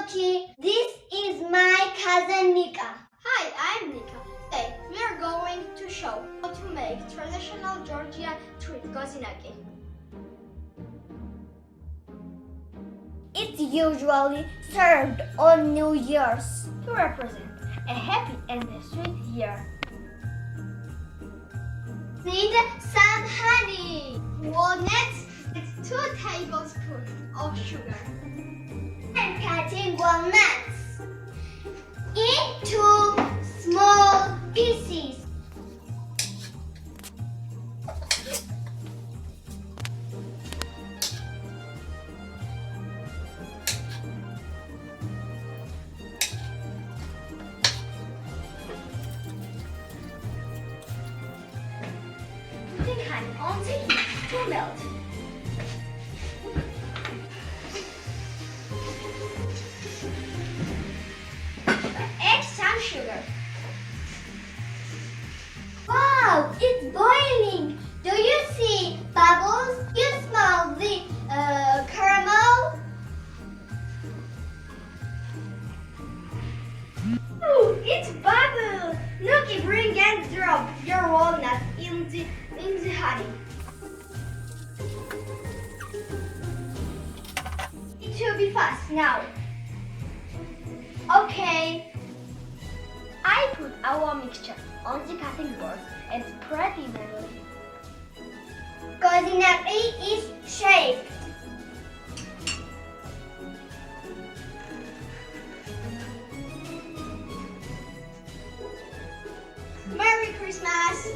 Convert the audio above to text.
Nuki. This is my cousin Nika. Hi, I'm Nika. Today we are going to show how to make traditional Georgian treat Gozinaki. It's usually served on New Year's To represent a happy and a sweet year. Need some honey, Walnuts with 2 tablespoons of sugar. and cutting walnuts into small pieces. Putting honey on the heat to melt. Add some sugar. Wow, it's boiling. Do you see bubbles? You smell the caramel? Ooh, it's bubble! Nuki, bring and drop your walnut in the honey. It will be fast now. Okay. I put our mixture on the cutting board and spread evenly. Gozinaki is shaped. Merry Christmas!